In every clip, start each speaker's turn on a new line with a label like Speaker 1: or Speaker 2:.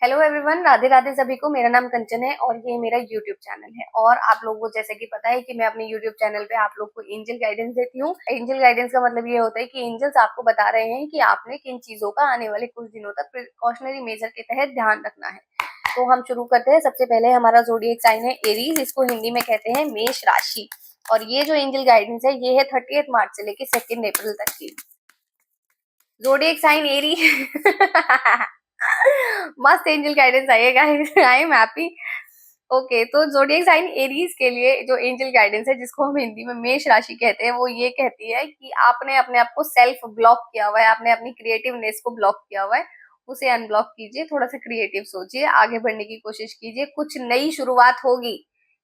Speaker 1: Hello everyone, Radhe Radhe सभी को। मेरा नाम कंचन है और ये मेरा यूट्यूब चैनल है। और आप लोगों को जैसे कि पता है कि मैं अपने यूट्यूब चैनल पे आप लोग को एंजल गाइडेंस देती हूँ। एंजल गाइडेंस का मतलब ये होता है कि एंजल्स आपको बता रहे हैं कि आपने किन चीजों का आने वाले कुछ दिनों तक प्रिकॉशनरी मेजर के तहत ध्यान रखना है। तो हम शुरू करते हैं। सबसे पहले हमारा ज़ोडिएक साइन है एरीज, इसको हिंदी में कहते हैं मेष राशि। और ये जो एंजल गाइडेंस है ये है 30 मार्च से लेके 2 अप्रैल तक की। ज़ोडिएक साइन एरी मस्त एंजल गाइडेंस आइएगा। I am happy. ओके, तो ज़ोडिएक साइन एरीज के लिए जो एंजल गाइडेंस है, जिसको हम हिंदी में मेष राशि कहते हैं, वो ये कहती है कि आपने अपने आप को सेल्फ ब्लॉक किया हुआ है, आपने अपनी क्रिएटिवनेस को ब्लॉक किया हुआ है। उसे अनब्लॉक कीजिए, थोड़ा सा क्रिएटिव सोचिए, आगे बढ़ने की कोशिश कीजिए। कुछ नई शुरुआत होगी,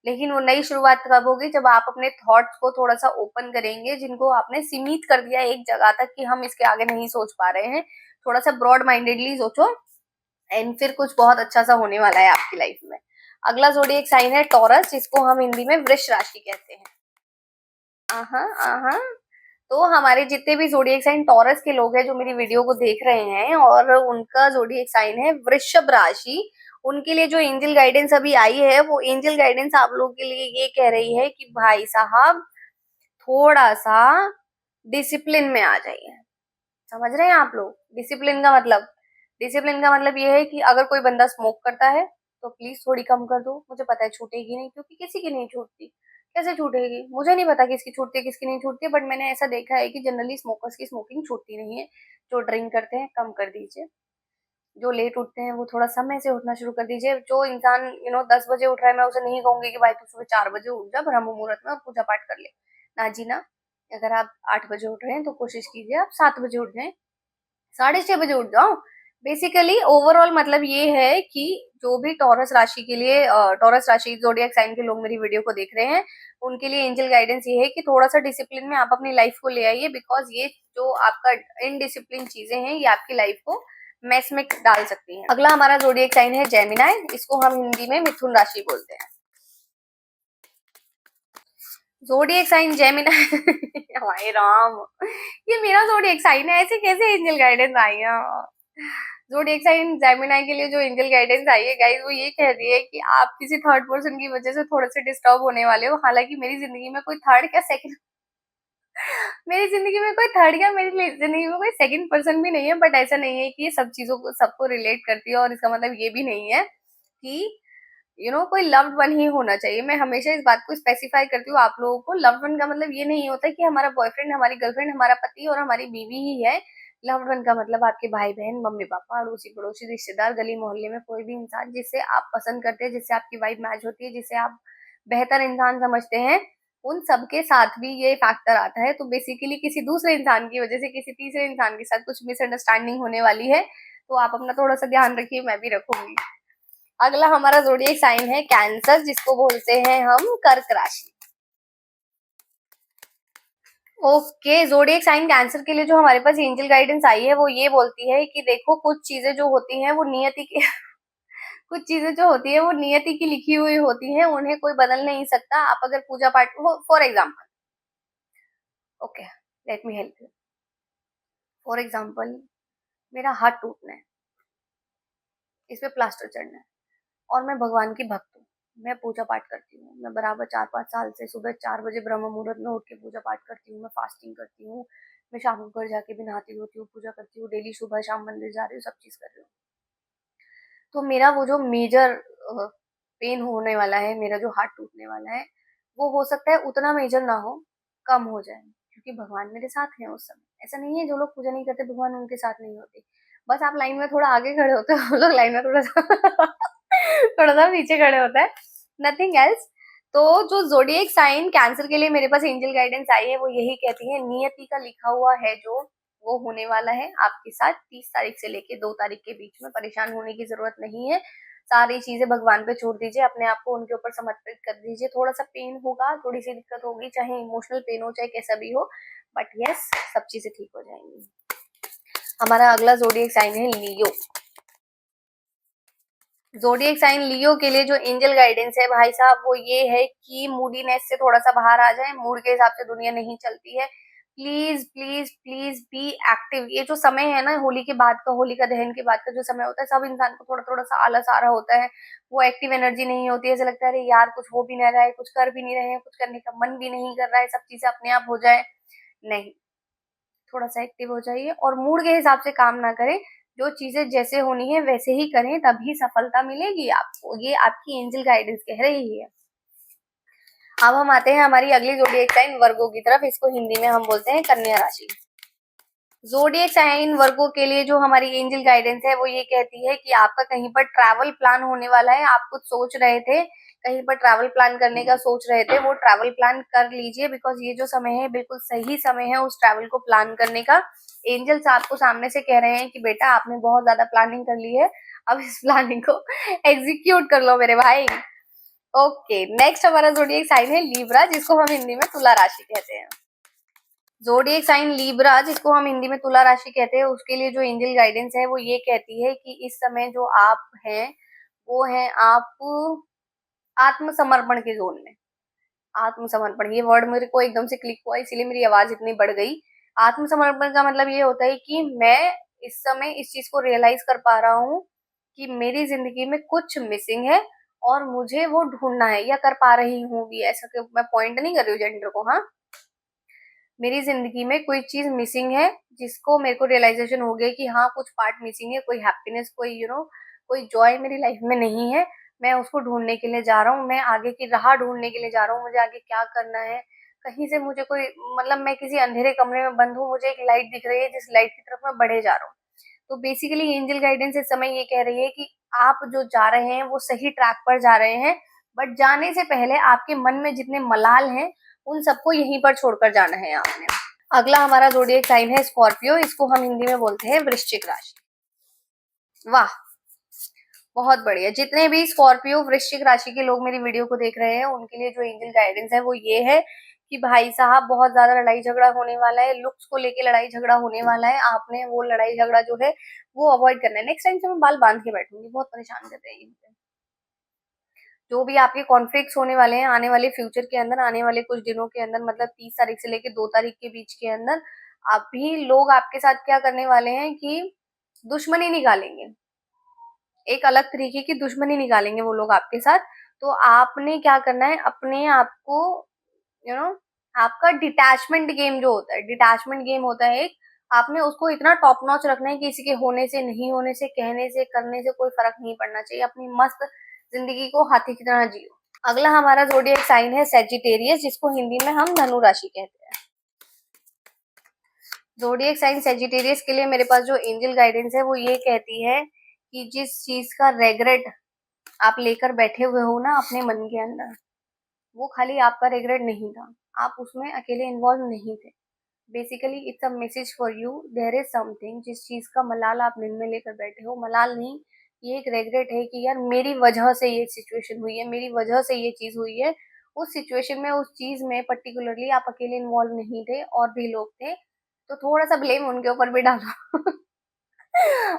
Speaker 1: लेकिन वो नई शुरुआत कब होगी? जब आप अपने थॉट्स को थोड़ा सा ओपन करेंगे, जिनको आपने सीमित कर दिया एक जगह तक कि हम इसके आगे नहीं सोच पा रहे हैं। थोड़ा सा ब्रॉड माइंडेडली सोचो एंड फिर कुछ बहुत अच्छा सा होने वाला है आपकी लाइफ में। अगला ज़ोडिएक साइन है टॉरस, जिसको हम हिंदी में वृष राशि कहते हैं। आहा आहा। तो हमारे जितने भी ज़ोडिएक साइन टॉरस के लोग हैं जो मेरी वीडियो को देख रहे हैं और उनका ज़ोडिएक साइन है वृषभ राशि, उनके लिए जो एंजल गाइडेंस अभी आई है, वो एंजल गाइडेंस आप लोगों के लिए ये कह रही है कि भाई साहब थोड़ा सा डिसिप्लिन में आ जाइए। समझ रहे हैं आप लोग? डिसिप्लिन का मतलब ये है कि अगर कोई बंदा स्मोक करता है तो प्लीज थोड़ी कम कर दो। मुझे पता है छूटेगी नहीं, क्योंकि किसी की नहीं छूटती। कैसे छूटेगी? मुझे नहीं पता किसकी छूटती है किसकी नहीं छूटती है, बट मैंने ऐसा देखा है कि जनरली स्मोकर्स की स्मोकिंग छूटती नहीं है। जो ड्रिंक करते हैं कम कर दीजिए। जो लेट उठते हैं वो थोड़ा समय से उठना शुरू कर दीजिए। जो इंसान 10 बजे उठ रहा है, मैं उसे नहीं कहूंगी कि भाई तू सुबह 4 बजे उठ जा ब्रह्म मुहूर्त में और पूजा पाठ कर ले। ना जी ना। अगर आप 8 बजे उठ रहे हैं तो कोशिश कीजिए आप 7 बजे उठ जाएं, 6:30 बजे उठ जाओ। बेसिकली ओवरऑल मतलब ये है कि जो भी टॉरस राशि के लिए टॉरस राशि ज़ोडिएक साइन के लोग मेरी वीडियो को देख रहे हैं, उनके लिए एंजल गाइडेंस ये है कि थोड़ा सा डिसिप्लिन में आप अपनी लाइफ को ले आइए। बिकॉज ये जो आपका इनडिसिप्लिन चीजें हैं ये आपकी लाइफ को मैस में डाल सकती हैं। अगला हमारा ज़ोडिएक साइन है जेमिनाई, इसको हम हिंदी में मिथुन राशि बोलते हैं। ज़ोडिएक साइन जेमिनाई हाय राम, ये मेरा ज़ोडिएक साइन है, ऐसे कैसे एंजल गाइडेंस आई है? ज़ोडिएक साइन जेमिनी के लिए जो एंजल गाइडेंस आई है गाइस, वो ये कह रही है कि आप किसी थर्ड पर्सन की वजह से थोड़े से डिस्टर्ब होने वाले हो। हालांकि मेरी जिंदगी में कोई थर्ड क्या सेकंड मेरी जिंदगी में कोई थर्ड क्या मेरी जिंदगी में कोई सेकंड पर्सन भी नहीं है। बट ऐसा नहीं है कि ये सब चीजों को सबको रिलेट करती है, और इसका मतलब ये भी नहीं है कि कोई लव्ड वन ही होना चाहिए। मैं हमेशा इस बात को स्पेसिफाई करती हूँ आप लोगों को। लव्ड वन का मतलब ये नहीं होता कि हमारा बॉयफ्रेंड, हमारी गर्लफ्रेंड, हमारा पति और हमारी बीवी ही है। लव्ड वन का मतलब आपके भाई बहन, मम्मी पापा, अड़ोसी पड़ोसी, रिश्तेदार, गली मोहल्ले में कोई भी इंसान जिससे आप पसंद करते हैं, जिससे आपकी वाइब मैच होती है, जिसे आप बेहतर इंसान समझते हैं, उन सबके साथ भी ये फैक्टर आता है। तो बेसिकली किसी दूसरे इंसान की वजह से किसी तीसरे इंसान के साथ कुछ मिसअंडरस्टैंडिंग होने वाली है, तो आप अपना थोड़ा सा ध्यान रखिए, मैं भी रखूंगी। अगला हमारा ज़ोडिएक साइन है कैंसर, जिसको बोलते हैं हम कर्क राशि। ओके, ज़ोडिएक साइन कैंसर के लिए जो हमारे पास एंजल गाइडेंस आई है वो ये बोलती है कि देखो कुछ चीजें जो होती हैं वो नियति की कुछ चीजें जो होती है वो नियति की लिखी हुई होती हैं, उन्हें कोई बदल नहीं सकता। आप अगर पूजा पाठ हो, for example, okay let me help you. For example, मेरा हाथ टूटना है, इस पे प्लास्टर चढ़ना है, और मैं भगवान की भक्त हूँ। मैं पूजा पाठ करती हूँ, मैं बराबर 4-5 साल से सुबह 4 बजे ब्रह्म मुहूर्त में उठ के पूजा पाठ करती हूँ, मैं फास्टिंग करती हूँ, मैं शाम को घर जाके भी नहाती होती हूँ, पूजा करती हूँ, डेली सुबह शाम मंदिर जा रही हूँ, सब चीज कर रही हूँ। तो मेरा वो जो मेजर पेन होने वाला है, मेरा जो हार्ट टूटने वाला है, वो हो सकता है उतना मेजर ना हो, कम हो जाए, क्योंकि भगवान मेरे साथ हैं उस समय। ऐसा नहीं है जो लोग पूजा नहीं करते भगवान उनके साथ नहीं होते। बस आप लाइन में थोड़ा आगे खड़े होते हो, वो लोग लाइन में थोड़ा सा थोड़ा सा पीछे खड़े होता है, नथिंग एल्स। तो जो ज़ोडिएक साइन कैंसर के लिए मेरे पास एंजल गाइडेंस आई है वो यही कहती है, नियति का लिखा हुआ है जो वो होने वाला है आपके साथ 30 तारीख से लेके 2 तारीख के बीच में। परेशान होने की जरूरत नहीं है, सारी चीजें भगवान पे छोड़ दीजिए, अपने आप को उनके ऊपर समर्पित कर दीजिए। थोड़ा सा पेन होगा, थोड़ी सी दिक्कत होगी, चाहे इमोशनल पेन हो चाहे कैसा भी हो, बट यस सब चीजें ठीक हो जाएंगी। हमारा अगला ज़ोडिएक साइन है लियो। ज़ोडिएक साइन लियो के लिए जो एंजल गाइडेंस है भाई साहब वो ये है कि मूडीनेस से थोड़ा सा बाहर आ जाए। मूड के हिसाब से दुनिया नहीं चलती है। Please please please be active. ये जो समय है ना होली के बाद का, होलिका दहन के बाद का जो समय होता है, सब इंसान को थोड़ा थोड़ा सा आलस आ रहा होता है, वो एक्टिव एनर्जी नहीं होती है, ऐसा लगता है अरे यार कुछ हो भी नहीं रहा है, कुछ कर भी नहीं रहे हैं, कुछ करने का मन भी नहीं कर रहा है, सब चीजें अपने आप हो जाए। नहीं, थोड़ा सा एक्टिव हो जाइए और मूड के हिसाब से काम ना करें। जो चीजें जैसे होनी है वैसे ही करें, तभी सफलता मिलेगी आपको, ये आपकी एंजल गाइडेंस कह रही है। अब हम आते हैं हमारी अगली जोडिएक साइन वर्गो की तरफ, इसको हिंदी में हम बोलते हैं कन्या राशि। जोडिएक साइन वर्गो के लिए जो हमारी एंजल गाइडेंस है वो ये कहती है कि आपका कहीं पर ट्रैवल प्लान होने वाला है। आप कुछ सोच रहे थे, कहीं पर ट्रैवल प्लान करने का सोच रहे थे, वो ट्रैवल प्लान कर लीजिए, बिकॉज ये जो समय है बिल्कुल सही समय है उस ट्रैवल को प्लान करने का। एंजल्स आपको सामने से कह रहे हैं कि बेटा आपने बहुत ज्यादा प्लानिंग कर ली है, अब इस प्लानिंग को एग्जीक्यूट कर लो मेरे भाई। ओके, नेक्स्ट हमारा जोडिएक साइन है लीब्रा, जिसको हम हिंदी में तुला राशि कहते हैं। जोडिएक साइन लीब्रा, जिसको हम हिंदी में तुला राशि कहते हैं, उसके लिए जो एंजल गाइडेंस है वो ये कहती है कि इस समय जो आप हैं वो है आप आत्मसमर्पण के जोन में। आत्मसमर्पण, ये वर्ड मेरे को एकदम से क्लिक हुआ, इसीलिए मेरी आवाज इतनी बढ़ गई। आत्मसमर्पण का मतलब ये होता है कि मैं इस समय इस चीज को रियलाइज कर पा रहा हूँ कि मेरी जिंदगी में कुछ मिसिंग है और मुझे वो ढूंढना है, या कर पा रही हूँ भी, ऐसा कि मैं पॉइंट नहीं कर रही हूँ जेंडर को। हाँ, मेरी जिंदगी में कोई चीज मिसिंग है जिसको मेरे को रियलाइजेशन हो गया कि हाँ कुछ पार्ट मिसिंग है, कोई हैप्पीनेस, कोई कोई जॉय मेरी लाइफ में नहीं है। मैं उसको ढूंढने के लिए जा रहा हूँ, मैं आगे की राह ढूंढने के लिए जा रहा हूँ, मुझे आगे क्या करना है। कहीं से मुझे कोई, मतलब मैं किसी अंधेरे कमरे में बंद हूँ, मुझे एक लाइट दिख रही है जिस लाइट की तरफ मैं बढ़े जा रहा हूँ। तो बेसिकली एंजल गाइडेंस इस समय ये कह रही है कि आप जो जा रहे हैं वो सही ट्रैक पर जा रहे हैं, बट जाने से पहले आपके मन में जितने मलाल हैं उन सबको यहीं पर छोड़कर जाना है आपने। अगला हमारा जोडिएक साइन है स्कॉर्पियो, इसको हम हिंदी में बोलते हैं वृश्चिक राशि। वाह, बहुत बढ़िया। जितने भी स्कॉर्पियो वृश्चिक राशि के लोग मेरी वीडियो को देख रहे हैं उनके लिए जो एंजल गाइडेंस है वो ये है कि भाई साहब बहुत ज्यादा लड़ाई झगड़ा होने वाला है, लुक्स को लेके लड़ाई झगड़ा होने वाला है, आपने वो लड़ाई झगड़ा जो है वो अवॉइड करना है। नेक्स्ट टाइम से मैं बाल बांध के बैठूंगी, बहुत परेशान कर रही है। जो भी आपके कॉन्फ्लिक्ट्स होने वाले हैं आने वाले फ्यूचर के अंदर, आने वाले कुछ दिनों के अंदर, मतलब 30 तारीख से लेके 2 तारीख के बीच के अंदर, अभी लोग आपके साथ क्या करने वाले हैं कि दुश्मनी निकालेंगे, एक अलग तरीके की दुश्मनी निकालेंगे वो लोग आपके साथ। तो आपने क्या करना है, अपने आप को यू नो आपका डिटैचमेंट गेम जो होता है, डिटैचमेंट गेम होता है एक, आपने उसको इतना टॉप नॉच रखना है कि किसी के होने से, नहीं होने से, कहने से, करने से कोई फर्क नहीं पड़ना चाहिए। अपनी मस्त जिंदगी को हाथी की तरह जियो। अगला हमारा जोडिएक साइन है सेजिटेरियस, जिसको हिंदी में हम धनु राशि कहते हैं। जोडिएक साइन सेजिटेरियस के लिए मेरे पास जो एंजल गाइडेंस है वो ये कहती है कि जिस चीज का रेग्रेट आप लेकर बैठे हुए हो ना अपने मन के अंदर, वो खाली आपका रेग्रेट नहीं था, आप उसमें अकेले इन्वॉल्व नहीं थे। Basically it's a message for you, there is something, जिस चीज का मलाल आप दिल में लेकर बैठे हो, मलाल नहीं, ये एक रेग्रेट है कि यार मेरी वजह से ये सिचुएशन हुई है, मेरी वजह से ये चीज हुई है। उस सिचुएशन में, उस चीज में पर्टिकुलरली आप अकेले इन्वॉल्व नहीं थे, और भी लोग थे, तो थोड़ा सा ब्लेम उनके ऊपर भी डालो।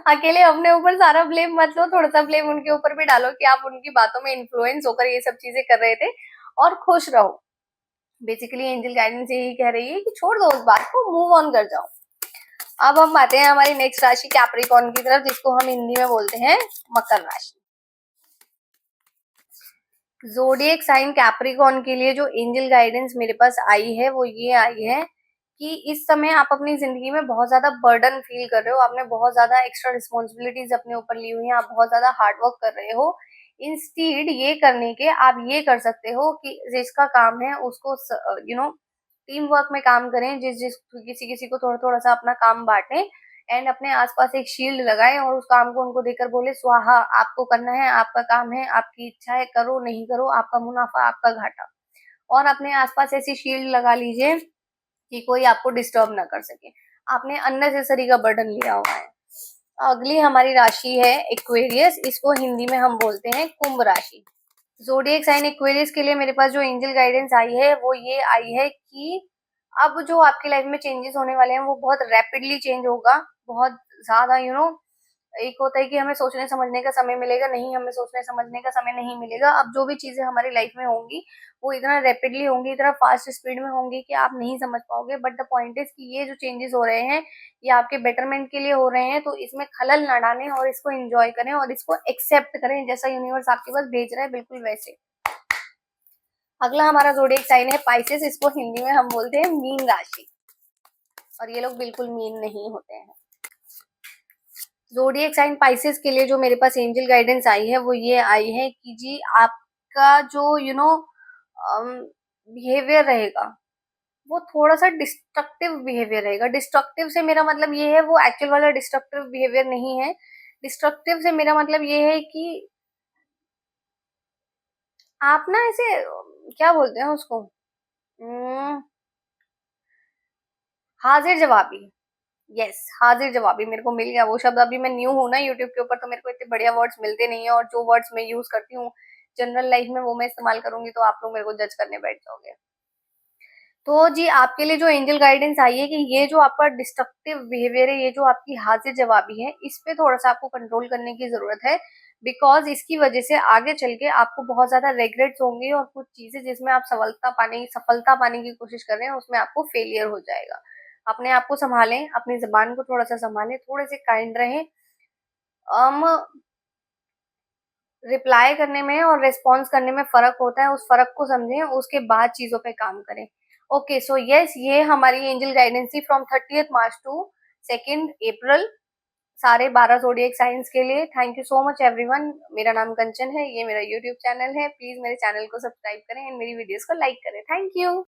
Speaker 1: अकेले अपने ऊपर सारा ब्लेम मत लो, थोड़ा सा ब्लेम उनके ऊपर भी डालो कि आप उनकी बातों में इन्फ्लुएंस होकर ये सब चीजें कर रहे थे, और खुश रहो। बेसिकली एंजल गाइडेंस यही कह रही है कि छोड़ दो उस बात को, मूव ऑन कर जाओ। अब हम आते हैं हमारी नेक्स्ट राशि कैप्रिकॉर्न की तरफ, जिसको हम हिंदी में बोलते हैं मकर राशि। जोडिएक साइन कैप्रिकॉर्न के लिए जो एंजल गाइडेंस मेरे पास आई है वो ये आई है कि इस समय आप अपनी जिंदगी में बहुत ज्यादा बर्डन फील कर रहे हो, आपने बहुत ज्यादा एक्स्ट्रा रिस्पॉन्सिबिलिटीज अपने ऊपर ली हुई है, आप बहुत ज्यादा हार्ड वर्क कर रहे हो। इंस्टीड ये करने के आप ये कर सकते हो कि जिसका काम है उसको टीम वर्क में काम करें, जिस जिस किसी किसी को थोड़ा थोड़ा सा अपना काम बांटें, एंड अपने आसपास एक शील्ड लगाएं और उस काम को उनको देकर बोले स्वाहा, आपको करना है, आपका काम है, आपकी इच्छा है, करो नहीं करो, आपका मुनाफा आपका घाटा। और अपने आसपास ऐसी शील्ड लगा लीजिए कि कोई आपको डिस्टर्ब ना कर सके। आपने अननेसेसरी का बर्डन लिया हुआ है। अगली हमारी राशि है एक्वेरियस, इसको हिंदी में हम बोलते हैं कुंभ राशि। जोडिएक साइन एक्वेरियस के लिए मेरे पास जो एंजल गाइडेंस आई है वो ये आई है कि अब जो आपकी लाइफ में चेंजेस होने वाले हैं वो बहुत रैपिडली चेंज होगा, बहुत ज्यादा एक होता है कि हमें सोचने समझने का समय मिलेगा, नहीं हमें सोचने समझने का समय नहीं मिलेगा। अब जो भी चीजें हमारी लाइफ में होंगी वो इतना रैपिडली होंगी, इतना फास्ट स्पीड में होंगी कि आप नहीं समझ पाओगे। बट द पॉइंट इज कि ये जो चेंजेस हो रहे हैं ये आपके बेटरमेंट के लिए हो रहे हैं, तो इसमें खलल ना डालें और इसको एंजॉय करें और इसको एक्सेप्ट करें, जैसा यूनिवर्स आपके पास भेज रहा है बिल्कुल वैसे। अगला हमारा ज़ोडिएक साइन है पाइसेस, इसको हिंदी में हम बोलते हैं मीन राशि, और ये लोग बिल्कुल मीन नहीं होते हैं। ज़ोडिएक साइन पाइसेस के लिए जो मेरे पास एंजल गाइडेंस आई है वो ये आई है कि जी आपका जो बिहेवियर रहेगा वो थोड़ा-सा डिस्ट्रक्टिव बिहेवियर रहेगा। डिस्ट्रक्टिव से मेरा मतलब ये है, वो एक्चुअल वाला डिस्ट्रक्टिव बिहेवियर नहीं है। डिस्ट्रक्टिव से मेरा मतलब ये है कि आप ना ऐसे क्या बोलते हैं उसको, उम, हाज़िर-जवाबी। यस, हाज़िर-जवाबी मेरे को मिल गया वो शब्द। अभी मैं न्यू हूँ ना यूट्यूब के ऊपर, तो मेरे को इतने बढ़िया वर्ड्स मिलते नहीं हैं, और जो वर्ड्स मैं यूज़ करती हूँ जनरल लाइफ़ में वो मैं इस्तेमाल करूँगी तो आप लोग मेरे को जज करने बैठ जाओगे। तो जी आपके लिए जो एंजल गाइडेंस आई है कि ये जो आपका डिस्ट्रक्टिव बिहेवियर है, ये जो आपकी हाजिर जवाबी है, इस पे थोड़ा-सा आपको कंट्रोल करने की ज़रूरत है। बिकॉज़ इसकी वजह से आगे चल के आपको बहुत ज़्यादा रिग्रेट्स होंगे, और कुछ चीज़ें जिसमें आप सफलता पाने की कोशिश कर रहे हैं, उसमें आपको फेलियर हो जाएगा। अपने आप को सँभालें, अपनी ज़ुबान को थोड़ा-सा सँभालें, थोड़े से काइंड रहें। अम रिप्लाई करने में और रिस्पॉन्स करने में फ़र्क होता है, उस फ़र्क को समझें, उसके बाद चीज़ों पे काम करें। ओके, सो येस, ये हमारी एंजल गाइडेंस थी from 30th March two 2nd अप्रैल, सारे 12 ज़ोडिएक साइन्स के लिए। Thank you so much everyone. मेरा नाम कंचन है, ये मेरा यूट्यूब चैनल है। प्लीज़ मेरे चैनल को सब्सक्राइब करें एंड मेरी वीडियोज़ को लाइक करें। Thank you.